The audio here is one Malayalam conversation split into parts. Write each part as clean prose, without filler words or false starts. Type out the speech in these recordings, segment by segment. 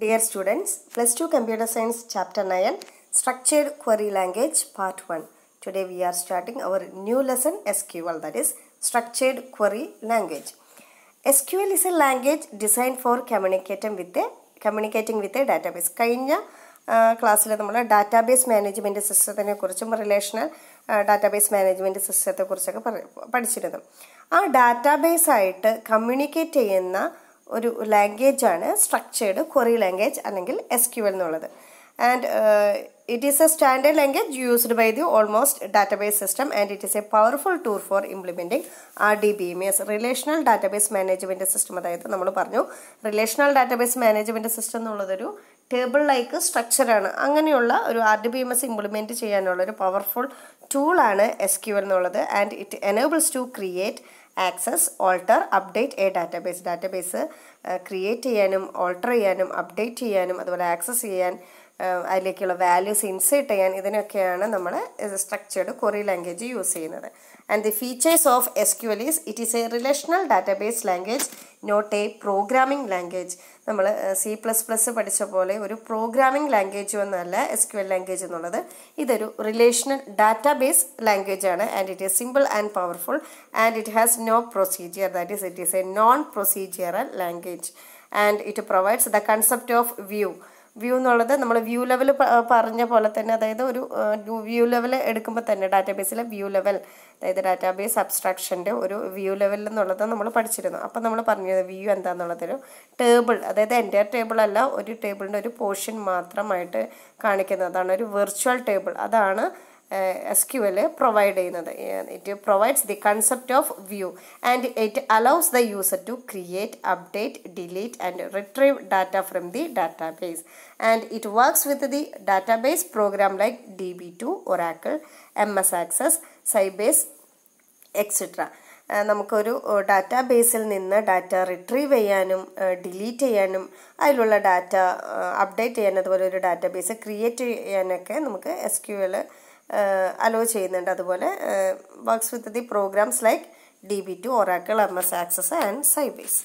Dear students, Plus 2 Computer Science Chapter 9, Structured Query Language Part 1. Today we are starting our new lesson SQL, that is Structured Query Language. SQL is a language designed for communicating with a database. കഴിഞ്ഞ ക്ലാസ്സിൽ നമ്മൾ ഡാറ്റാബേസ് മാനേജ്മെൻറ്റ് സിസ്റ്റത്തിനെ കുറിച്ചും റിലേഷണൽ ഡാറ്റാബേസ് മാനേജ്മെൻറ്റ് സിസ്റ്റത്തെ കുറിച്ചൊക്കെ പഠിച്ചിരുന്നു. ആ ഡാറ്റാബേസ് ആയിട്ട് കമ്മ്യൂണിക്കേറ്റ് ചെയ്യുന്ന ഒരു ലാംഗ്വേജാണ് സ്ട്രക്ചേർഡ് ക്വറി ലാംഗ്വേജ് അല്ലെങ്കിൽ SQL എന്നുള്ളത്. And it is a standard language used by the almost database system and it is a powerful tool for implementing RDBMS relational database management system. അതായത് നമ്മൾ പറഞ്ഞു റിലേഷണൽ ഡാറ്റാബേസ് മാനേജ്മെൻറ്റ് സിസ്റ്റം എന്നുള്ളതൊരു ടേബിൾ ലൈക്ക് സ്ട്രക്ചറാണ്. അങ്ങനെയുള്ള ഒരു RDBMS ഇംപ്ലിമെൻറ്റ് ചെയ്യാനുള്ള ഒരു പവർഫുൾ ടൂളാണ് SQL എന്നുള്ളത്. And it enables to create access alter update a database create ചെയ്യാനും ഓൾട്ടർ ചെയ്യാനും അപ്ഡേറ്റ് ചെയ്യാനും അതുപോലെ ആക്സസ് ചെയ്യാൻ അതിലേക്കുള്ള വാല്യൂസ് ഇൻസേർട്ട് ചെയ്യാൻ ഇതിനൊക്കെയാണ് നമ്മൾ സ്ട്രക്ചേർഡ് ക്വറി ലാംഗ്വേജ് യൂസ് ചെയ്യുന്നത്. And the features of SQL is it is a relational database language not a programming language. നമ്മൾ C++ പഠിച്ച പോലെ ഒരു പ്രോഗ്രാമിംഗ് ലാംഗ്വേജ് ഒന്നല്ല SQL ലാംഗ്വേജ് എന്നുള്ളത്. ഇതൊരു റിലേഷണൽ ഡാറ്റാബേസ് ലാംഗ്വേജ് ആണ്. And it is simple and powerful and it has no procedure, that is it is a non procedural language. And it provides the concept of view എന്നുള്ളത് നമ്മൾ വ്യൂ ലെവൽ പറഞ്ഞ പോലെ തന്നെ, അതായത് ഒരു വ്യൂ ലെവൽ എടുക്കുമ്പോൾ തന്നെ ഡാറ്റാബേസിലെ വ്യൂ ലെവൽ, അതായത് ഡാറ്റാബേസ് അബ്സ്ട്രാക്ഷൻ്റെ ഒരു വ്യൂ ലെവൽ എന്നുള്ളത് നമ്മൾ പഠിച്ചിരുന്നു. അപ്പം നമ്മൾ പറഞ്ഞത് വ്യൂ എന്താണെന്നുള്ളതൊരു ടേബിൾ, അതായത് എൻ്റെ ടേബിൾ അല്ല, ഒരു ടേബിളിൻ്റെ ഒരു പോർഷൻ മാത്രമായിട്ട് കാണിക്കുന്നതാണ് ഒരു വെർച്വൽ ടേബിൾ. അതാണ് SQL പ്രൊവൈഡ് ചെയ്യുന്നത്. It provides the concept of view and it allows the user to create update delete and retrieve data from the database. And it works with the database program like DB2, Oracle, MS Access, Sybase, etc. നമുക്കൊരു ഡാറ്റാബേസിൽ നിന്ന് ഡാറ്റ റിട്രീവ് ചെയ്യാനും ഡിലീറ്റ് ചെയ്യാനും അതിലുള്ള ഡാറ്റ അപ്ഡേറ്റ് ചെയ്യാനും അതുപോലെ ഒരു ഡാറ്റാബേസ് ക്രിയേറ്റ് ചെയ്യാനൊക്കെ നമുക്ക് SQL അലോ ചെയ്യുന്നുണ്ട്. അതുപോലെ works with the programs like DB2, Oracle, MS Access and Sybase.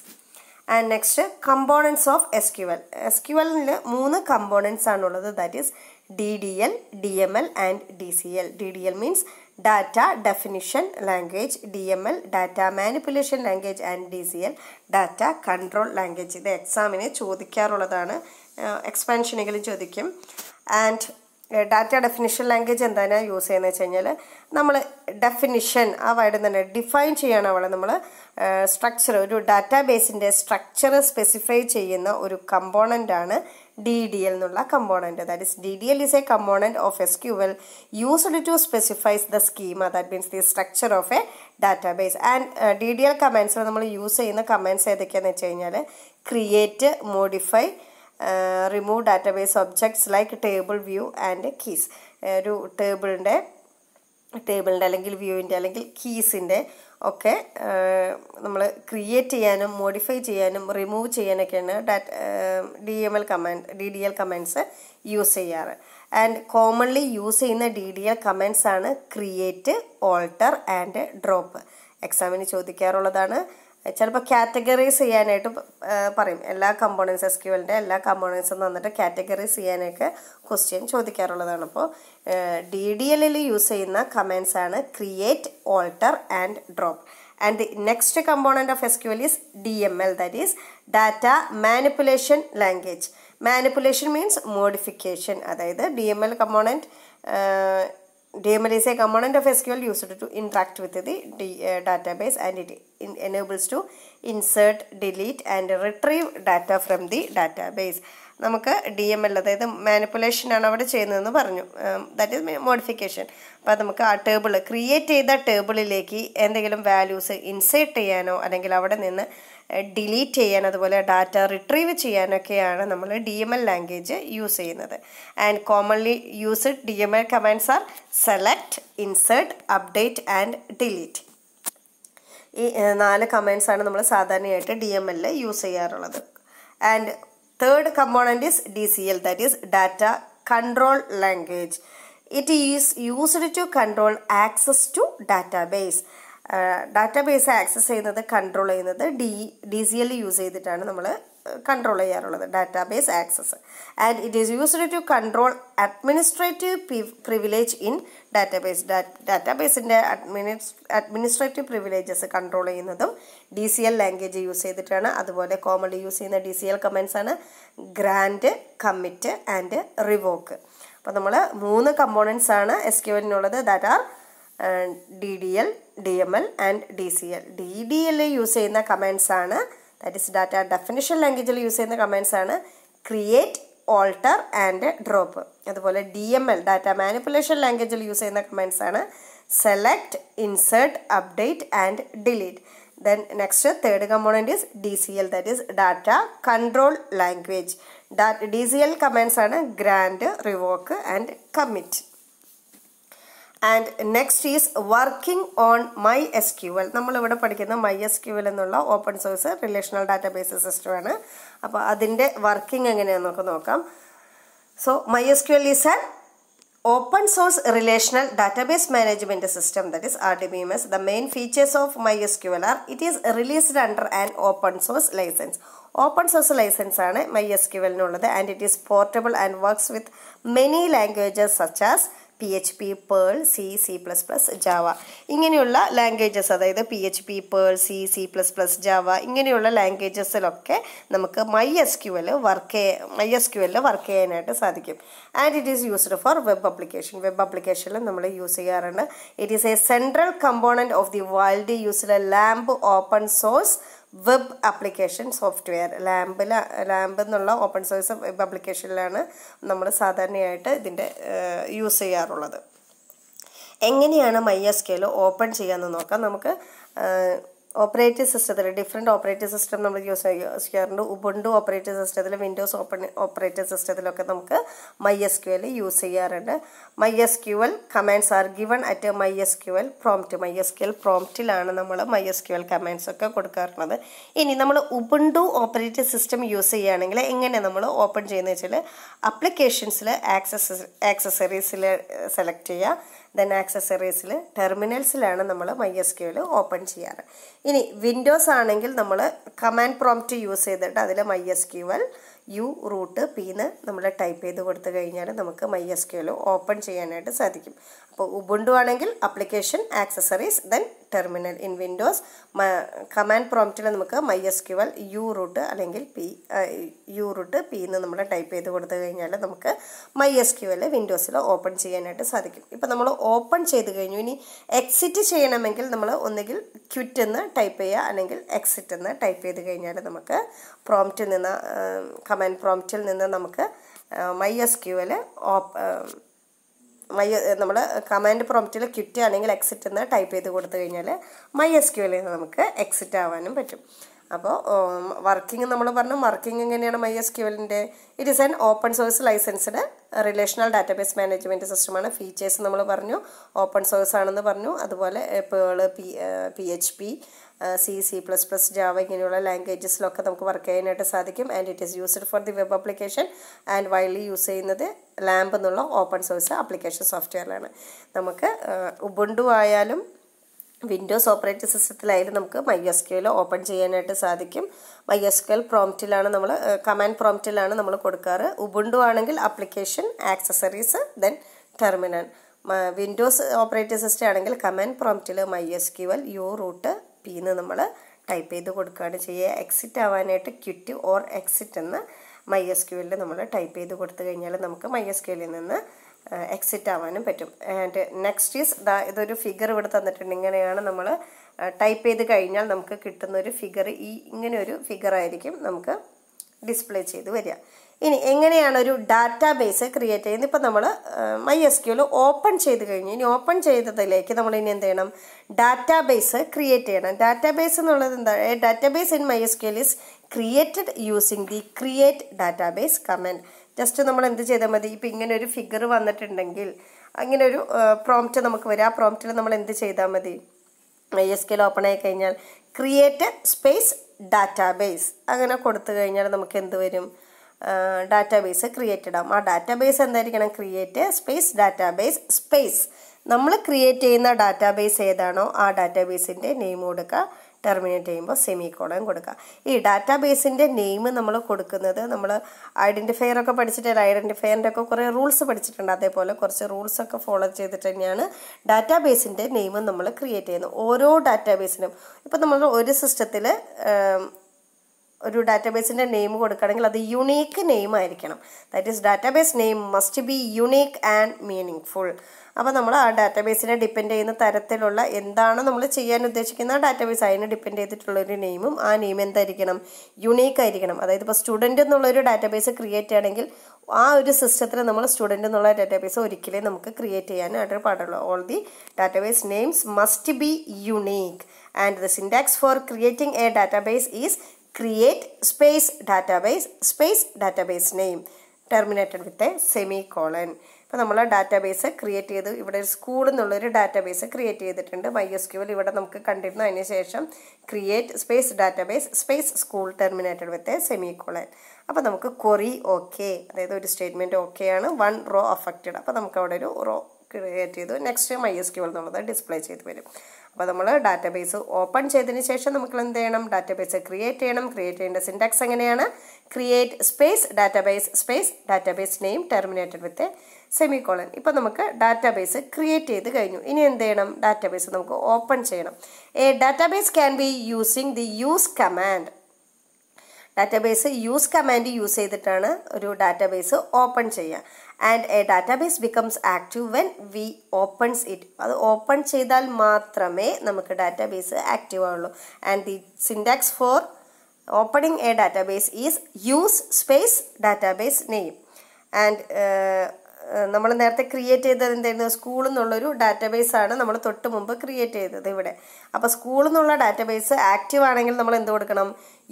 And next components of SQL-ൽ 3 കമ്പോണൻസ് ആണുള്ളത്. That is DDL, DML and DCL. DDL means data definition language, DML data manipulation language and DCL data control language. ഇത് എക്സാമിന് ചോദിക്കാറുള്ളതാണ്, എക്സ്പാൻഷനുകളിൽ ചോദിക്കും. ആൻഡ് ഡാറ്റ ഡെഫിനിഷൻ ലാംഗ്വേജ് എന്താണ് യൂസ് ചെയ്യുന്നത് വെച്ച് കഴിഞ്ഞാൽ നമ്മൾ ഡെഫിനിഷൻ ആ വേർഡ് തന്നെ ഡിഫൈൻ ചെയ്യണം. അവിടെ നമ്മൾ സ്ട്രക്ചർ, ഒരു ഡാറ്റാബേസിൻ്റെ സ്ട്രക്ചർ സ്പെസിഫൈ ചെയ്യുന്ന ഒരു കമ്പോണൻ്റാണ് DDL എന്നുള്ള component. That is DDL is a component of SQL used to specifies the schema, that means the structure of a database. And DDL കമാൻഡ്സിൽ നമ്മൾ യൂസ് ചെയ്യുന്ന കമാൻഡ്സ് ഏതൊക്കെയാണെന്ന് വെച്ച് കഴിഞ്ഞാൽ create, modify, remove database objects like table, view and keys. ഒരു ടേബിളിൻ്റെ അല്ലെങ്കിൽ വ്യൂവിൻ്റെ അല്ലെങ്കിൽ കീസിൻ്റെ ഒക്കെ നമ്മൾ ക്രിയേറ്റ് ചെയ്യാനും മോഡിഫൈ ചെയ്യാനും റിമൂവ് ചെയ്യാനൊക്കെയാണ് DDL കമാൻഡ്സ് യൂസ് ചെയ്യാറ്. ആൻഡ് കോമൺലി യൂസ് ചെയ്യുന്ന DDL കമാൻഡ്സ് ആണ് ക്രിയേറ്റ്, ഓൾട്ടർ ആൻഡ് ഡ്രോപ്പ്. എക്സാമിന് ചോദിക്കാറുള്ളതാണ്. ചിലപ്പോൾ കാറ്റഗറൈസ് ചെയ്യാനായിട്ട് പറയും. എല്ലാ കമ്പോണൻസ് SQL-ൻ്റെ എല്ലാ കമ്പോണൻസും തന്നിട്ട് കാറ്റഗറൈസ് ചെയ്യാനൊക്കെ ക്വസ്റ്റ്യൻ ചോദിക്കാറുള്ളതാണ്. അപ്പോൾ DDL-ൽ യൂസ് ചെയ്യുന്ന കമാൻഡ്സ് ആണ് create, alter and drop. And the next component of SQL is DML, that is data manipulation language. Manipulation means modification. അതായത് DML is a component of SQL used to interact with the database and it enables to insert, delete and retrieve data from the database. നമുക്ക് DML അതായത് മാനിപ്പുലേഷനാണ് അവിടെ ചെയ്യുന്നതെന്ന് പറഞ്ഞു, ദാറ്റ് ഈസ് മോഡിഫിക്കേഷൻ. അപ്പോൾ നമുക്ക് ആ ടേബിൾ ക്രിയേറ്റ് ചെയ്ത ടേബിളിലേക്ക് എന്തെങ്കിലും വാല്യൂസ് ഇൻസേർട്ട് ചെയ്യാനോ അല്ലെങ്കിൽ അവിടെ നിന്ന് ഡിലീറ്റ് ചെയ്യാൻ അതുപോലെ ഡാറ്റ റിട്രീവ് ചെയ്യാനൊക്കെയാണ് നമ്മൾ DML ലാംഗ്വേജ് യൂസ് ചെയ്യുന്നത്. And commonly used DML commands are select, insert, update and delete. ഈ 4 കമാൻഡ്സ് ആണ് നമ്മൾ സാധാരണയായിട്ട് DML യൂസ് ചെയ്യാറുള്ളത്. And third component is DCL, that is data control language. It is used to control access to database. Database access ചെയ്യുന്നത് കൺട്രോൾ ചെയ്യുന്നത് DCL യൂസ് ചെയ്തിട്ടാണ് നമ്മൾ കൺട്രോൾ ചെയ്യാറുള്ളത്, database access. And it is used to control administrative privilege in database. ഡാറ്റാബേസിൻ്റെ അഡ്മിനിസ്ട്രേറ്റീവ് പ്രിവിലേജസ് കൺട്രോൾ ചെയ്യുന്നതും DCL ലാംഗ്വേജ് യൂസ് ചെയ്തിട്ടാണ്. അതുപോലെ കോമൺലി യൂസ് ചെയ്യുന്ന DCL കമാൻഡ്സ് ആണ് ഗ്രാൻഡ്, കമ്മിറ്റ് ആൻഡ് റിവോക്ക്. അപ്പോൾ നമ്മൾ 3 കമ്പോണൻസ് ആണ് SQLനുള്ളത്. That are DDL, DML and DCL. DDL use ചെയ്യുന്ന കമാൻഡ്സ് ആണ്, ദാറ്റ് ഇസ് ഡാറ്റ ഡെഫിനിഷൻ ലാംഗ്വേജിൽ യൂസ് ചെയ്യുന്ന കമാൻഡ്സ് ആണ് ക്രിയേറ്റ്, ഓൾട്ടർ ആൻഡ് ഡ്രോപ്പ്. അതുപോലെ DML ഡാറ്റ മാനിപ്പുലേഷൻ ലാംഗ്വേജിൽ യൂസ് ചെയ്യുന്ന കമാൻഡ്സ് ആണ് select, insert, update and delete. Then next third component is DCL, that is data control language. DCL commands are grant, revoke and commit. And next is working on MySQL. നമ്മൾ ഇവിടെ പഠിക്കുന്ന MySQL എന്നുള്ള open source relational database system ആണ്. അപ്പോൾ അതിൻ്റെ വർക്കിംഗ് എങ്ങനെയാണെന്ന് നമുക്ക് നോക്കാം. So MySQL is an open source relational database management system, that is RDBMS. The main features of MySQL are it is released under an open source license. Open source license ആണ് MySQL നുള്ളത്, and it is portable and works with many languages such as PHP, Perl, C, C++, Java. ഇങ്ങനെയുള്ള ലാംഗ്വേജസ്, അതായത് PHP, Perl, C, C++, Java ഇങ്ങനെയുള്ള ലാംഗ്വേജസിലൊക്കെ നമുക്ക് MySQL വർക്ക് ചെയ്യാനായിട്ട് സാധിക്കും. And it is used for web application. Web ആപ്ലിക്കേഷനിൽ നമ്മൾ യൂസ് ചെയ്യാറുണ്ട്. It is a central component of the widely used LAMP open source web application software. LAMP എന്നുള്ള ഓപ്പൺ സോഴ്സ് വെബ് ആപ്ലിക്കേഷനിലാണ് നമ്മൾ സാധാരണയായിട്ട് ഇതിൻ്റെ യൂസ് ചെയ്യാറുള്ളത്. എങ്ങനെയാണ് MySQL ഓപ്പൺ ചെയ്യാമെന്ന് നോക്കാം. നമുക്ക് ഓപ്പറേറ്റിംഗ് സിസ്റ്റത്തിൽ ഡിഫറെൻറ്റ് ഓപ്പറേറ്റിംഗ് സിസ്റ്റം നമ്മൾ യൂസ് ചെയ്യാറുണ്ട്. ഉബുണ്ടു ഓപ്പറേറ്റിംഗ് സിസ്റ്റത്തിൽ, വിൻഡോസ് ഓപ്പറേറ്റിംഗ് സിസ്റ്റത്തിലൊക്കെ നമുക്ക് MySQL യൂസ് ചെയ്യാറുണ്ട്. MySQL commands are given at MySQL prompt. MySQL പ്രോംപ്റ്റിലാണ് നമ്മൾ MySQL കമാൻഡ്സ് ഒക്കെ കൊടുക്കാറുള്ളത്. ഇനി നമ്മൾ ഉബുണ്ടു ഓപ്പറേറ്റിംഗ് സിസ്റ്റം യൂസ് ചെയ്യുകയാണെങ്കിൽ എങ്ങനെ നമ്മൾ ഓപ്പൺ ചെയ്യുന്നത് വെച്ചാൽ ആപ്ലിക്കേഷൻസിൽ ആക്സസറീസിൽ സെലക്ട് ചെയ്യുക. ദെൻ ആക്സസറീസിൽ ടെർമിനൽസിലാണ് നമ്മൾ MySQL ഓപ്പൺ ചെയ്യാറ്. ഇനി വിൻഡോസ് ആണെങ്കിൽ നമ്മൾ കമാൻഡ് പ്രോംപ്റ്റ് യൂസ് ചെയ്തിട്ട് അതിൽ MySQL U റൂട്ട് P നമ്മൾ ടൈപ്പ് ചെയ്ത് കൊടുത്തു കഴിഞ്ഞാൽ നമുക്ക് MySQL ഓപ്പൺ ചെയ്യാനായിട്ട് സാധിക്കും. അപ്പോൾ ഉബുണ്ടു ആണെങ്കിൽ application, accessories, then terminal. In Windows command പ്രോംപ്റ്റിൽ നമുക്ക് MySQL U റൂട്ട് അല്ലെങ്കിൽ U റൂട്ട് P നമ്മൾ ടൈപ്പ് ചെയ്ത് കൊടുത്തു കഴിഞ്ഞാൽ നമുക്ക് MySQL വിൻഡോസിൽ ഓപ്പൺ ചെയ്യാനായിട്ട് സാധിക്കും. ഇപ്പോൾ നമ്മൾ ഓപ്പൺ ചെയ്ത് കഴിഞ്ഞു. ഇനി എക്സിറ്റ് ചെയ്യണമെങ്കിൽ നമ്മൾ ഒന്നുകിൽ ക്വിറ്റ് എന്ന് ടൈപ്പ് ചെയ്യുക, അല്ലെങ്കിൽ എക്സിറ്റ് എന്ന് ടൈപ്പ് ചെയ്ത് കഴിഞ്ഞാൽ നമുക്ക് പ്രോംപ്റ്റിൽ നിന്ന് കമാൻഡ് പ്രോംപ്റ്റിൽ നിന്ന് നമുക്ക് MySQL നമ്മൾ കമാൻഡ് പ്രോംപ്റ്റിൽ ക്വിറ്റ് അല്ലെങ്കിൽ എക്സിറ്റ് എന്ന് ടൈപ്പ് ചെയ്ത് കൊടുത്തു കഴിഞ്ഞാൽ MySQL നമുക്ക് എക്സിറ്റ് ആവാനും പറ്റും. അപ്പോൾ വർക്കിംഗ് നമ്മൾ പറഞ്ഞു. വർക്കിംഗ് എങ്ങനെയാണ് MySQLൻ്റെ? It is an open source licensed relational database management സിസ്റ്റമാണ്. ഫീച്ചേഴ്സ് നമ്മൾ പറഞ്ഞു, ഓപ്പൺ സോഴ്സ് ആണെന്ന് പറഞ്ഞു. അതുപോലെ Perl, PHP, C, C++, Java ഇങ്ങനെയുള്ള ലാംഗ്വേജസിലൊക്കെ നമുക്ക് വർക്ക് ചെയ്യാനായിട്ട് സാധിക്കും. And it is used for the web application and widely use ചെയ്യുന്നത് ലാംബ് എന്നുള്ള ഓപ്പൺ സോഴ്സ് ആപ്ലിക്കേഷൻ സോഫ്റ്റ്വെയറിലാണ്. നമുക്ക് ഉബുണ്ടു ആയാലും വിൻഡോസ് ഓപ്പറേറ്റിംഗ് സിസ്റ്റത്തിലായാലും നമുക്ക് MySQL ഓപ്പൺ ചെയ്യാനായിട്ട് സാധിക്കും. MySQL പ്രോംപ്റ്റിലാണ് നമ്മൾ കമാൻഡ് പ്രോംപ്റ്റിലാണ് നമ്മൾ കൊടുക്കാറ്. ഉബുണ്ടു ആണെങ്കിൽ application, accessories, then terminal. Windows operating system ആണെങ്കിൽ കമാൻഡ് പ്രോംപ്റ്റിൽ MySQL U റൂട്ട് P നമ്മൾ ടൈപ്പ് ചെയ്ത് കൊടുക്കുകയാണ് ചെയ്യുക. എക്സിറ്റ് ആവാനായിട്ട് ക്വിറ്റ് ഓർ എക്സിറ്റ് എന്ന് MySQL നമ്മൾ ടൈപ്പ് ചെയ്ത് കൊടുത്തു കഴിഞ്ഞാൽ നമുക്ക് MySQL നിന്ന് എക്സിറ്റ് ആവാനും പറ്റും. ആൻഡ് നെക്സ്റ്റ് ഈസ് ഇതൊരു ഫിഗർ ഇവിടെ തന്നിട്ടുണ്ട്. ഇങ്ങനെയാണ് നമ്മൾ ടൈപ്പ് ചെയ്ത് കഴിഞ്ഞാൽ നമുക്ക് കിട്ടുന്നൊരു ഫിഗർ. ഇങ്ങനെ ഒരു ഫിഗർ ആയിരിക്കും നമുക്ക് ഡിസ്പ്ലേ ചെയ്ത് വരിക. ഇനി എങ്ങനെയാണ് ഒരു ഡാറ്റാബേസ് ക്രിയേറ്റ് ചെയ്യുന്നത്? ഇപ്പോൾ നമ്മൾ MySQL ഓപ്പൺ ചെയ്ത് കഴിഞ്ഞു. ഇനി ഓപ്പൺ ചെയ്തതിലേക്ക് നമ്മൾ ഇനി എന്ത് ചെയ്യണം? ഡാറ്റാബേസ് ക്രിയേറ്റ് ചെയ്യണം. ഡാറ്റാബേസ് എന്നുള്ളത് എന്താ? Database in MySQL is created using the create database command. Just നമ്മൾ എന്ത് ചെയ്താൽ മതി? ഇപ്പോൾ ഇങ്ങനെ ഒരു ഫിഗർ വന്നിട്ടുണ്ടെങ്കിൽ അങ്ങനെ ഒരു പ്രോംപ്റ്റ് നമുക്ക് വരും. ആ പ്രോംപ്റ്റിൽ നമ്മൾ എന്ത് ചെയ്താൽ മതി? MySQL ഓപ്പൺ ആയി കഴിഞ്ഞാൽ ക്രിയേറ്റ് സ്പേസ് ഡാറ്റാബേസ് അങ്ങനെ കൊടുത്തു കഴിഞ്ഞാൽ നമുക്ക് എന്ത് വരും? ഡാറ്റാബേസ് ക്രിയേറ്റഡ് ആവും. ആ ഡാറ്റാബേസ് എന്തായിരിക്കണം? ക്രിയേറ്റ് സ്പേസ് ഡാറ്റാബേസ് സ്പേസ് നമ്മൾ ക്രിയേറ്റ് ചെയ്യുന്ന ഡാറ്റാബേസ് ഏതാണോ ആ ഡാറ്റാബേസിൻ്റെ നെയിം കൊടുക്കുക. ടെർമിനേറ്റ് ചെയ്യുമ്പോൾ സെമിക്കോളൻ കൊടുക്കുക. ഈ ഡാറ്റാബേസിൻ്റെ നെയിം നമ്മൾ കൊടുക്കുന്നത് നമ്മൾ ഐഡൻറ്റിഫയർ ഒക്കെ പഠിച്ചിട്ടില്ല, ഐഡൻറ്റിഫയറിൻ്റെ ഒക്കെ കുറേ റൂൾസ് പഠിച്ചിട്ടുണ്ട്. അതേപോലെ കുറച്ച് റൂൾസൊക്കെ ഫോളോ ചെയ്തിട്ട് തന്നെയാണ് ഡാറ്റാബേസിൻ്റെ നെയിം നമ്മൾ ക്രിയേറ്റ് ചെയ്യുന്നത്. ഓരോ ഡാറ്റാബേസിനും ഇപ്പം നമ്മൾ ഒരു സിസ്റ്റത്തിൽ ഒരു ഡാറ്റാബേസിൻ്റെ നെയിം കൊടുക്കുകയാണെങ്കിൽ അത് യുണീക്ക് നെയിം ആയിരിക്കണം. That is database name must be unique and meaning full. അപ്പോൾ നമ്മൾ ആ ഡാറ്റാബേസിനെ ഡിപ്പെൻഡ് ചെയ്യുന്ന തരത്തിലുള്ള എന്താണ് നമ്മൾ ചെയ്യാൻ ഉദ്ദേശിക്കുന്ന ആ ഡാറ്റാബേസ് അതിനെ ഡിപ്പെൻഡ് ചെയ്തിട്ടുള്ളൊരു നെയിമും ആ നെയിം എന്തായിരിക്കണം, യുണീക്ക് ആയിരിക്കണം. അതായത് ഇപ്പോൾ സ്റ്റുഡൻറ്റ് എന്നുള്ളൊരു ഡാറ്റാബേസ് ക്രിയേറ്റ് ചെയ്യണമെങ്കിൽ ആ ഒരു സിസ്റ്റത്തിൽ നമ്മൾ സ്റ്റുഡൻറ്റ് എന്നുള്ള ഡാറ്റാബേസ് ഒരിക്കലും നമുക്ക് ക്രിയേറ്റ് ചെയ്യാനായിട്ട് പാടുള്ളൂ. All the database names must be unique and the syntax four creating A database is create space database name terminated with a semicolon. ഇപ്പോൾ നമ്മൾ ഡാറ്റാബേസ് ക്രിയേറ്റ് ചെയ്ത് ഇവിടെ സ്കൂൾ എന്നുള്ളൊരു ഡാറ്റാബേസ് ക്രിയേറ്റ് ചെയ്തിട്ടുണ്ട്. MySQL ഇവിടെ നമുക്ക് കണ്ടിരുന്നു. അതിന് ശേഷം create space database space school terminated with a semicolon. അപ്പോൾ നമുക്ക് ക്വറി ഓക്കെ, അതായത് ഒരു സ്റ്റേറ്റ്മെൻറ്റ് ഓക്കെ ആണ്, 1 റോ അഫക്റ്റഡ്. അപ്പോൾ നമുക്ക് അവിടെ ഒരു റോ ക്രിയേറ്റ് ചെയ്തു. നെക്സ്റ്റ് MySQL എന്നുള്ളത് ഡിസ്പ്ലേ ചെയ്ത് വരും. അപ്പോൾ നമ്മൾ ഡാറ്റാബേസ് ഓപ്പൺ ചെയ്തതിന് ശേഷം നമുക്ക് എന്ത് ചെയ്യണം, ഡാറ്റാബേസ് ക്രിയേറ്റ് ചെയ്യണം. ക്രിയേറ്റ് ചെയ്യേണ്ട സിൻടാക്സ് എങ്ങനെയാണ്, create space database name terminated with semicolon. ഇപ്പോൾ നമുക്ക് ഡാറ്റാബേസ് ക്രിയേറ്റ് ചെയ്ത് കഴിഞ്ഞു. ഇനി എന്ത് ചെയ്യണം, ഡാറ്റാബേസ് നമുക്ക് ഓപ്പൺ ചെയ്യണം. A database can be using the use command. Database use command use ചെയ്തിട്ടാണ് ഒരു ഡാറ്റാബേസ് ഓപ്പൺ ചെയ്യുക. And A database becomes active when we opens it. അത് ഓപ്പൺ ചെയ്താൽ മാത്രമേ നമുക്ക് ഡാറ്റാബേസ് ആക്റ്റീവ് ആവുള്ളൂ. And the syntax for opening A database is use space database name. And നമ്മൾ നേരത്തെ ക്രിയേറ്റ് ചെയ്തത് എന്തായിരുന്നു, സ്കൂൾ എന്നുള്ളൊരു ഡാറ്റാബേസ് ആണ് നമ്മൾ തൊട്ട് മുമ്പ് ക്രിയേറ്റ് ചെയ്തത് ഇവിടെ. അപ്പോൾ സ്കൂൾ എന്നുള്ള ഡാറ്റാബേസ് ആക്റ്റീവ് ആണെങ്കിൽ നമ്മൾ എന്ത് കൊടുക്കണം,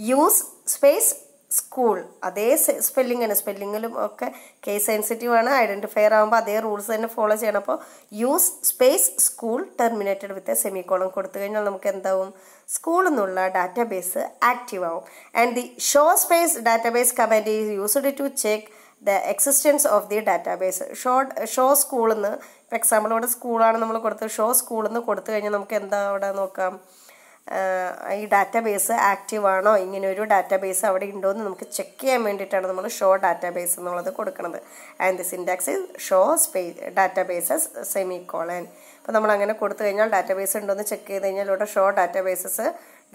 യൂസ് സ്പേസ് സ്കൂൾ. അതേ സ്പെല്ലിംഗ് ആണ്, സ്പെല്ലിങ്ങിലും ഒക്കെ കേസ് സെൻസിറ്റീവ് ആണ്. ഐഡൻറ്റിഫയർ ആകുമ്പോൾ അതേ റൂൾസ് തന്നെ ഫോളോ ചെയ്യണം. അപ്പോൾ use space school terminated with a semicolon കൊടുത്തു കഴിഞ്ഞാൽ നമുക്ക് എന്താവും, സ്കൂൾ എന്നുള്ള ഡാറ്റാബേസ് ആക്റ്റീവ് ആവും. And the show space database command is used to check the existence of the database. Show സ്കൂളിൽ നിന്ന്, ഇപ്പോൾ എക്സാമ്പിൾ ഇവിടെ സ്കൂളാണ് നമ്മൾ കൊടുത്തത്, ഷോ സ്കൂളിൽ നിന്ന് കൊടുത്തു കഴിഞ്ഞാൽ നമുക്ക് എന്താ അവിടെ നോക്കാം, ഈ ഡാറ്റാബേസ് ആക്റ്റീവ് ആണോ, ഇങ്ങനെ ഒരു ഡാറ്റാബേസ് അവിടെ ഉണ്ടോ എന്ന് നമുക്ക് ചെക്ക് ചെയ്യാൻ വേണ്ടിയിട്ടാണ് നമ്മൾ ഷോ ഡാറ്റാബേസ് എന്നുള്ളത് കൊടുക്കുന്നത്. And the syntax is show databases semicolon. അപ്പോൾ നമ്മൾ അങ്ങനെ കൊടുത്തു കഴിഞ്ഞാൽ ഡാറ്റാബേസ് ഉണ്ടോ എന്ന് ചെക്ക് ചെയ്ത് കഴിഞ്ഞാൽ ഇവിടെ ഷോ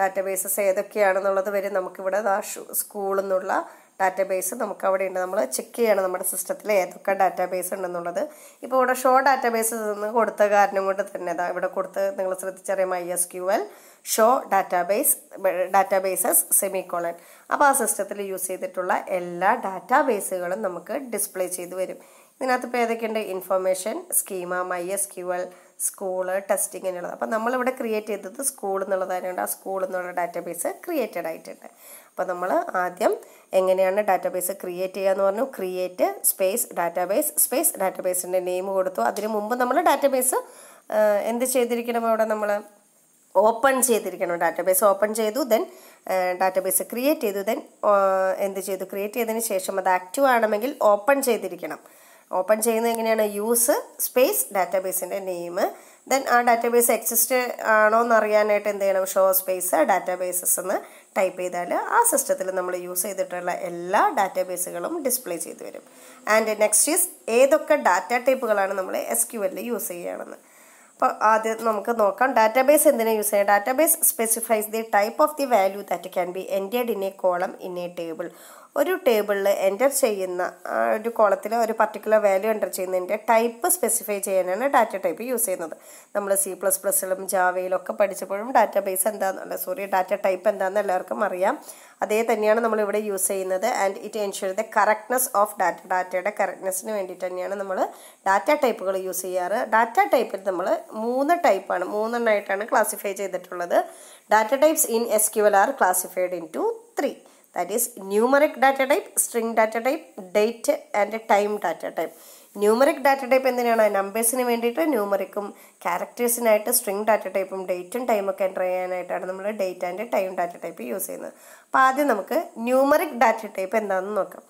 ഡാറ്റാബേസസ് ഏതൊക്കെയാണെന്നുള്ളത് വരും. നമുക്കിവിടെ സ്കൂളിൽ നിന്നുള്ള ഡാറ്റാബേസ് നമുക്ക് അവിടെ ഉണ്ട്. നമ്മൾ ചെക്ക് ചെയ്യണം നമ്മുടെ സിസ്റ്റത്തിൽ ഏതൊക്കെ ഡാറ്റാബേസ് ഉണ്ടെന്നുള്ളത്. ഇപ്പോൾ ഇവിടെ ഷോ ഡാറ്റാബേസ് എന്ന് കൊടുത്ത കാരണം കൊണ്ട് തന്നെ ഇവിടെ കൊടുത്ത് നിങ്ങൾ ശ്രദ്ധിച്ചറിയാം, MySQL ഷോ ഡാറ്റാബേസസ് സെമിക്കോളൻ. അപ്പോൾ ആ സിസ്റ്റത്തിൽ യൂസ് ചെയ്തിട്ടുള്ള എല്ലാ ഡാറ്റാബേസുകളും നമുക്ക് ഡിസ്പ്ലേ ചെയ്ത് വരും. ഇതിനകത്ത് ഇപ്പോൾ ഏതൊക്കെയുണ്ട്, information, schema, MySQL, school, testing എന്നുള്ളത്. അപ്പോൾ നമ്മളിവിടെ ക്രിയേറ്റ് ചെയ്തത് സ്കൂൾ എന്നുള്ളതായതുകൊണ്ട് ആ സ്കൂൾ എന്നുള്ള ഡാറ്റാബേസ് ക്രിയേറ്റഡ് ആയിട്ടുണ്ട്. അപ്പോൾ നമ്മൾ ആദ്യം എങ്ങനെയാണ് ഡാറ്റാബേസ് ക്രിയേറ്റ് ചെയ്യുക എന്ന് പറഞ്ഞു, ക്രിയേറ്റ് സ്പേസ് ഡാറ്റാബേസിൻ്റെ നെയിം കൊടുത്തു. അതിന് മുമ്പ് നമ്മൾ ഡാറ്റാബേസ് എന്ത് ചെയ്തിരിക്കണം, അവിടെ നമ്മൾ ഓപ്പൺ ചെയ്തിരിക്കണം. ഡാറ്റാബേസ് ഓപ്പൺ ചെയ്തു, ദെൻ ഡാറ്റാബേസ് ക്രിയേറ്റ് ചെയ്തു, ദെൻ എന്ത് ചെയ്തു, ക്രിയേറ്റ് ചെയ്തതിന് ശേഷം അത് ആക്റ്റീവ് ആണെങ്കിൽ ഓപ്പൺ ചെയ്തിരിക്കണം. ഓപ്പൺ ചെയ്യുന്നത് എങ്ങനെയാണ്, യൂസ് സ്പേസ് ഡാറ്റാബേസിൻ്റെ നെയിം, ദെൻ ആ ഡാറ്റാബേസ് എക്സിസ്റ്റ് ആണോ എന്ന് അറിയാനായിട്ട് എന്ത് ചെയ്യണം, ഷോ സ്പേസ് ഡാറ്റാബേസസ് എന്ന് ടൈപ്പ് ചെയ്താൽ ആ സിസ്റ്റത്തിൽ നമ്മൾ യൂസ് ചെയ്തിട്ടുള്ള എല്ലാ ഡാറ്റാബേസുകളും ഡിസ്പ്ലേ ചെയ്ത് വരും. ആൻഡ് നെക്സ്റ്റ് ഈസ് ഏതൊക്കെ ഡാറ്റ ടൈപ്പുകളാണ് നമ്മൾ SQL യൂസ് ചെയ്യുകയാണെന്ന്. അപ്പോൾ ആദ്യം നമുക്ക് നോക്കാം ഡാറ്റാബേസ് എന്തിനാണ് യൂസ് ചെയ്യുക. Database specifies the type of the value that can be entered in A column in A table. ഒരു ടേബിളിൽ എൻ്റർ ചെയ്യുന്ന ഒരു കോളത്തിൽ ഒരു പർട്ടിക്കുലർ വാല്യൂ എൻ്റർ ചെയ്യുന്നതിൻ്റെ ടൈപ്പ് സ്പെസിഫൈ ചെയ്യാനാണ് ഡാറ്റ ടൈപ്പ് യൂസ് ചെയ്യുന്നത്. നമ്മൾ C++ലും ജാവയിലൊക്കെ പഠിച്ചപ്പോഴും ഡാറ്റ ടൈപ്പ് എന്താണെന്ന് എല്ലാവർക്കും അറിയാം. അതേ തന്നെയാണ് നമ്മളിവിടെ യൂസ് ചെയ്യുന്നത്. And it ensure the correctness of ഡാറ്റയുടെ കറക്റ്റ്നെസ്സിന് വേണ്ടിയിട്ട് തന്നെയാണ് നമ്മൾ ഡാറ്റ ടൈപ്പുകൾ യൂസ് ചെയ്യാറ്. ഡാറ്റ ടൈപ്പിൽ നമ്മൾ 3 ടൈപ്പാണ്, 3 എണ്ണമായിട്ടാണ് ക്ലാസിഫൈ ചെയ്തിട്ടുള്ളത്. Data types in SQL are classified into 3. That is numeric data type, string data type, date and time data type. Numeric data type എന്തിനാണ്, നമ്പേഴ്സിന് വേണ്ടിയിട്ട് ന്യൂമറിക്കും ക്യാരക്ടേഴ്സിനായിട്ട് സ്ട്രിങ് ഡാറ്റ ടൈപ്പും ഡേറ്റും ടൈമൊക്കെ എൻ്റർ ചെയ്യാനായിട്ടാണ് നമ്മൾ date and time data type use ചെയ്യുന്നത്. അപ്പോൾ ആദ്യം നമുക്ക് ന്യൂമറിക് ഡാറ്റ ടൈപ്പ് എന്താണെന്ന് നോക്കാം.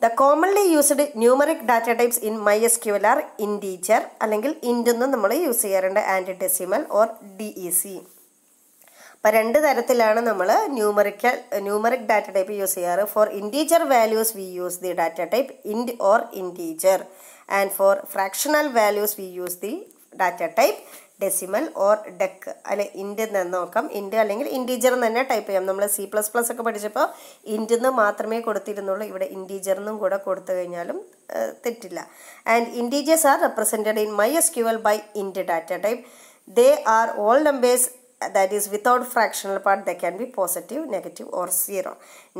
The commonly used numeric data types in MySQL are integer അല്ലെങ്കിൽ int എന്നും നമ്മൾ യൂസ് ചെയ്യാറുണ്ട്, ആൻഡ് ഡെസിമൽ ഓർ DEC. അപ്പോൾ രണ്ട് തരത്തിലാണ് നമ്മൾ ന്യൂമറിക് ഡാറ്റ ടൈപ്പ് യൂസ് ചെയ്യാറ്. For integer values we use the data type int or integer, and for fractional values we use the data type decimal or dec. അല്ലെ ഇൻറ്റ് എന്ന് നോക്കാം, ഇൻറ്റ് അല്ലെങ്കിൽ ഇൻറ്റീജർ എന്ന് തന്നെ ടൈപ്പ് ചെയ്യാം. നമ്മൾ C++ ഒക്കെ പഠിച്ചപ്പോൾ ഇൻറ്റ് എന്ന് മാത്രമേ കൊടുത്തിരുന്നുള്ളൂ, ഇവിടെ ഇൻറ്റീജർ എന്നും കൂടെ കൊടുത്തു കഴിഞ്ഞാലും തെറ്റില്ല. And integers are represented in MySQL by int data type. They are all numbers that is without fractional part. They can be positive, negative or 0.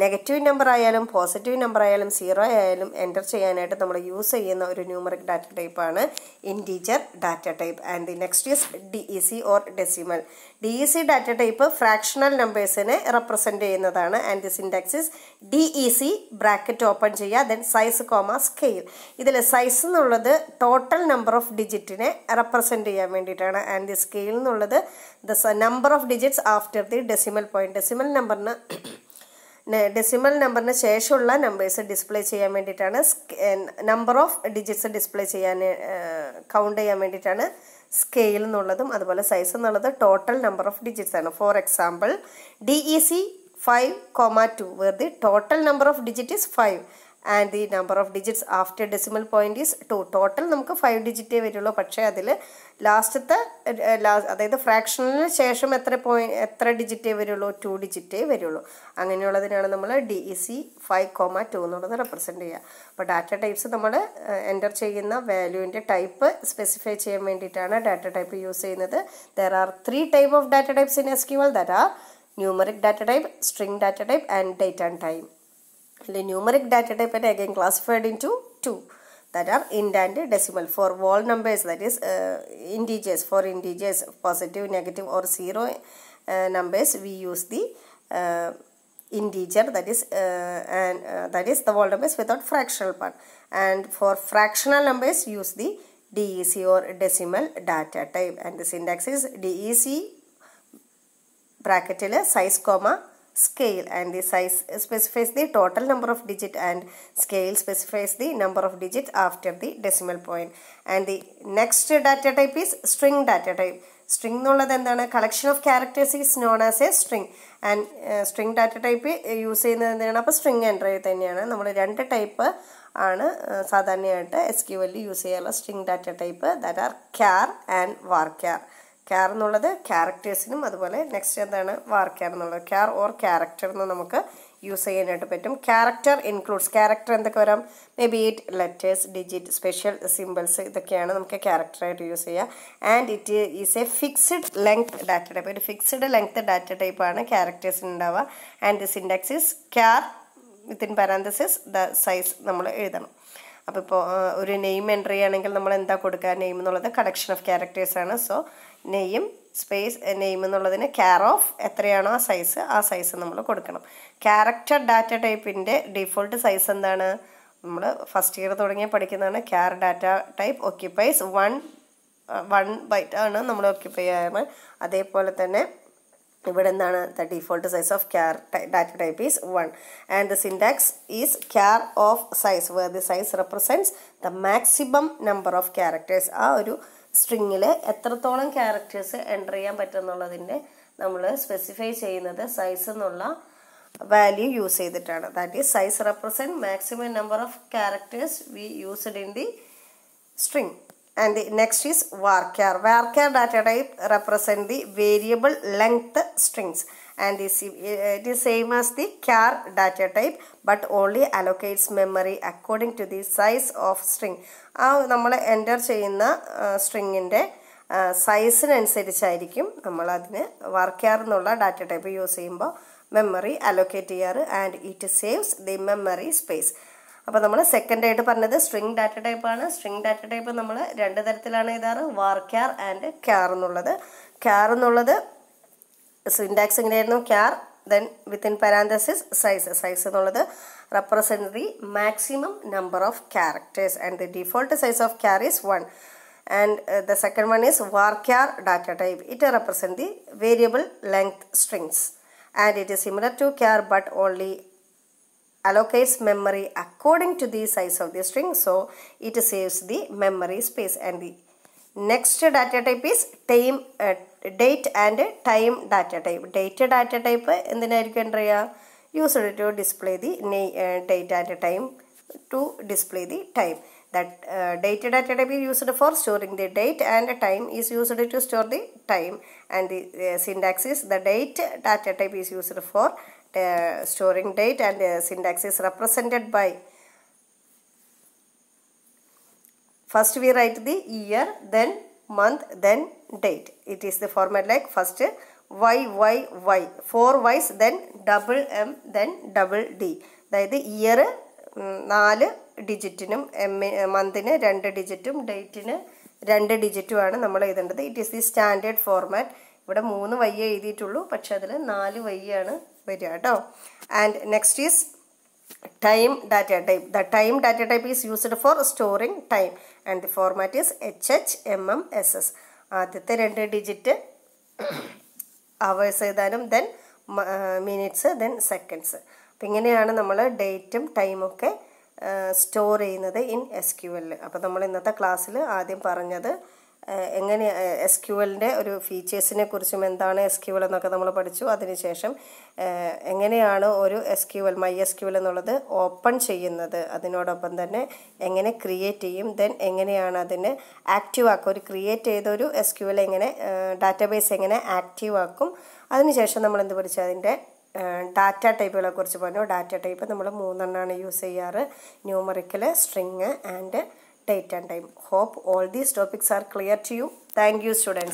Negative number ആയാലും പോസിറ്റീവ് നമ്പർ ആയാലും 0 ആയാലും എൻ്റർ ചെയ്യാനായിട്ട് നമ്മൾ യൂസ് ചെയ്യുന്ന ഒരു ന്യൂമറിക് ഡാറ്റ ടൈപ്പാണ് integer data type. And the next is DEC or decimal. DEC data type fractional നമ്പേഴ്സിനെ റെപ്രസെൻറ്റ് ചെയ്യുന്നതാണ്. And the syntax is DEC bracket open ചെയ്യുക, ദെൻ സൈസ് കോമ സ്കെയിൽ. ഇതിൽ സൈസ് എന്നുള്ളത് ടോട്ടൽ നമ്പർ ഓഫ് ഡിജിറ്റിനെ റെപ്രസെൻറ്റ് ചെയ്യാൻ വേണ്ടിയിട്ടാണ്. ആൻഡ് ദി സ്കെയിൽ എന്നുള്ളത് the number of digits after the decimal point. Decimal നമ്പറിന് ശേഷമുള്ള നമ്പേഴ്സ് ഡിസ്പ്ലേ ചെയ്യാൻ വേണ്ടിയിട്ടാണ്. നമ്പർ ഓഫ് ഡിജിറ്റ്സ് ഡിസ്പ്ലേ ചെയ്യാൻ കൗണ്ട് ചെയ്യാൻ വേണ്ടിയിട്ടാണ് സ്കെയിൽ എന്നുള്ളതും. അതുപോലെ സൈസ് എന്നുള്ളത് ടോട്ടൽ നമ്പർ ഓഫ് ഡിജിറ്റ്സ് ആണ്. For example DEC 5,2 where the total number of digit is 5 and the number of digits after decimal point is 2. Total നമുക്ക് 5 ഡിജിറ്റേ വരുള്ളൂ, പക്ഷേ അതിൽ ലാസ്റ്റത്തെ അതായത് ഫ്രാക്ഷണലിന് ശേഷം എത്ര ഡിജിറ്റേ വരുള്ളൂ? 2 ഡിജിറ്റേ വരുള്ളൂ. അങ്ങനെയുള്ളതിനാണ് നമ്മൾ DEC 5,2 എന്നുള്ളത് റെപ്രസെൻറ്റ് ചെയ്യുക. അപ്പോൾ ഡാറ്റ ടൈപ്സ് നമ്മൾ എൻ്റർ ചെയ്യുന്ന വാല്യൂവിൻ്റെ ടൈപ്പ് സ്പെസിഫൈ ചെയ്യാൻ വേണ്ടിയിട്ടാണ് ഡാറ്റ ടൈപ്പ് യൂസ് ചെയ്യുന്നത്. There are 3 types of data types in SQL, that are numeric data type, string data type and date and time. The numeric data type is again classified into 2, that are int and decimal. For whole numbers, that is integers, for integers positive, negative or 0 numbers, we use the integer, that is that is the whole numbers without fractional part. And for fractional numbers, use the DEC or decimal data type. And the syntax is DEC bracket size comma scale, and the size specifies the total number of digit and scale specifies the number of digit after the decimal point. And the next data type is string data type. String എന്നുള്ളത് എന്താണ്? Collection of characters is known as A string. And string data type use ചെയ്യുന്നത് എന്താണ്? അപ്പോൾ സ്ട്രിങ് എൻ്റർ തന്നെയാണ്. നമ്മൾ 2 ടൈപ്പ് ആണ് സാധാരണയായിട്ട് SQL യൂസ് ചെയ്യാറുള്ള string data type, that are char and varchar. char എന്നുള്ളത് ക്യാരക്ടേഴ്സിനും, അതുപോലെ നെക്സ്റ്റ് എന്താണ്? varchar എന്നുള്ളത്. char ഓർ ക്യാരക്ടർ എന്ന് നമുക്ക് യൂസ് ചെയ്യാനായിട്ട് പറ്റും. ക്യാരക്ടർ ഇൻക്ലൂഡ്സ്, ക്യാരക്ടർ എന്തൊക്കെ വരാം? May be it letters, digit, special symbols, ഇതൊക്കെയാണ് നമുക്ക് ക്യാരക്ടറായിട്ട് യൂസ് ചെയ്യുക. And it is A fixed length data type. ഒരു ഫിക്സ്ഡ് ലെങ്ത് ഡാറ്റ ടൈപ്പാണ് ക്യാരക്ടേഴ്സിന് ഉണ്ടാവുക. And the syntax is char within parenthesis the size നമ്മൾ എഴുതണം. അപ്പോൾ ഇപ്പോൾ ഒരു നെയിം എൻ്റർ ചെയ്യുകയാണെങ്കിൽ നമ്മൾ എന്താ കൊടുക്കുക? നെയിം എന്നുള്ളത് കളക്ഷൻ ഓഫ് ക്യാരക്ടേഴ്സാണ്. സോ നെയിം സ്പേസ് നെയിം എന്നുള്ളതിന് കെയർ ഓഫ് എത്രയാണോ ആ സൈസ് നമ്മൾ കൊടുക്കണം. ക്യാരക്ടർ ഡാറ്റ ടൈപ്പിൻ്റെ ഡിഫോൾട്ട് സൈസ് എന്താണ്? നമ്മൾ ഫസ്റ്റ് ഇയർ തുടങ്ങിയ പഠിക്കുന്നതാണ്. char data type occupies 1 byte ആണ് നമ്മൾ ഓക്യുപ്പൈ ചെയ്യാറ്. അതേപോലെ തന്നെ ഇവിടെ എന്താണ്? The default size of char data type is 1. And the syntax is char of size, where the size represents the maximum number of characters. ആ ഒരു സ്ട്രിങ്ങിൽ എത്രത്തോളം ക്യാരക്ടേഴ്സ് എൻ്റർ ചെയ്യാൻ പറ്റുമെന്നുള്ളതിൻ്റെ നമ്മൾ സ്പെസിഫൈ ചെയ്യുന്നത് സൈസ് എന്നുള്ള വാല്യൂ യൂസ് ചെയ്തിട്ടാണ്. That is size represent maximum number of characters V used in the string. And the next is varchar. Varchar data type represent the variable length strings, and it is same as the char data type but only allocates memory according to the size of string. നമ്മൾ എൻ്റർ ചെയ്യുന്ന സ്ട്രിങ്ങിൻ്റെ സൈസിനനുസരിച്ചായിരിക്കും നമ്മൾ അതിന് varchar എന്നുള്ള ഡാറ്റ ടൈപ്പ് യൂസ് ചെയ്യുമ്പോൾ മെമ്മറി അലോക്കേറ്റ് ചെയ്യാറ്. And it saves the memory space. അപ്പോൾ നമ്മൾ സെക്കൻഡ് ആയിട്ട് പറഞ്ഞത് സ്ട്രിങ് ഡാറ്റ ടൈപ്പാണ്. സ്ട്രിങ് ഡാറ്റ ടൈപ്പ് നമ്മൾ 2 തരത്തിലാണ് എഴുതാറ്, varchar ആൻഡ് char എന്നുള്ളത്. char എന്നുള്ളത് സിൻടാക്സ് എങ്ങനെയായിരുന്നു? char then within parenthesis size എന്നുള്ളത് represent the maximum number of characters, and the default size of char is 1. And the second one is varchar data type. It represent the variable length strings, and it is similar to char but only allocates memory according to the size of the string, so it saves the memory space. And the next data type is date and time data type. Date data type എന്തിനായിരിക്കും എൻ്റർ ചെയ്യുക? Used to display the date and time to display the time. That date data type is used for storing the date and time is used to store the time, and the syntax is the date data type is used for storing date, and syntax is represented by first we write the year, then month, then date. It is the format like first y, 4 y's, then double m, then double d. അതായത് ഇയർ 4 ഡിജിറ്റിനും മന്തിന് 2 ഡിജിറ്റും ഡേറ്റിന് 2 ഡിജിറ്റുമാണ് നമ്മൾ എഴുതേണ്ടത്. It is the standard format. ഇവിടെ 3 വൈ എഴുതിയിട്ടുള്ളൂ, പക്ഷെ അതിൽ 4 വൈ ആണ് വരിക കേട്ടോ. And next is time data type. The time data type is used four storing time and the format is HHMMSS. ആദ്യത്തെ 2 ഡിജിറ്റ് അവേഴ്സ് എഴുതാനും ദെൻ മിനിറ്റ്സ് ദെൻ സെക്കൻഡ്സ്. അപ്പം ഇങ്ങനെയാണ് നമ്മൾ ഡേറ്റും ടൈമൊക്കെ സ്റ്റോർ ചെയ്യുന്നത് ഇൻ SQL. അപ്പോൾ നമ്മൾ ഇന്നത്തെ ക്ലാസ്സിൽ ആദ്യം പറഞ്ഞത് എങ്ങനെ SQLൻ്റെ ഒരു ഫീച്ചേഴ്സിനെ കുറിച്ചും എന്താണ് SQL എന്നൊക്കെ നമ്മൾ പഠിച്ചു. അതിനുശേഷം എങ്ങനെയാണ് ഒരു MySQL എന്നുള്ളത് ഓപ്പൺ ചെയ്യുന്നത്, അതിനോടൊപ്പം തന്നെ എങ്ങനെ ക്രിയേറ്റ് ചെയ്യും, ദെൻ എങ്ങനെയാണ് അതിനെ ആക്റ്റീവ് ആക്കുക, ഒരു ക്രിയേറ്റ് ചെയ്തൊരു SQL എങ്ങനെ ഡാറ്റാബേസ് എങ്ങനെ ആക്റ്റീവ് ആക്കും. അതിനുശേഷം നമ്മൾ എന്ത് പഠിച്ചു? അതിൻ്റെ ഡാറ്റ ടൈപ്പുകളെ കുറിച്ച് പറഞ്ഞു. ഡാറ്റ ടൈപ്പ് നമ്മൾ 3 എണ്ണമാണ് യൂസ് ചെയ്യാറ്: numerical, string and date and time. Hope all these topics are clear to you. Thank you, students.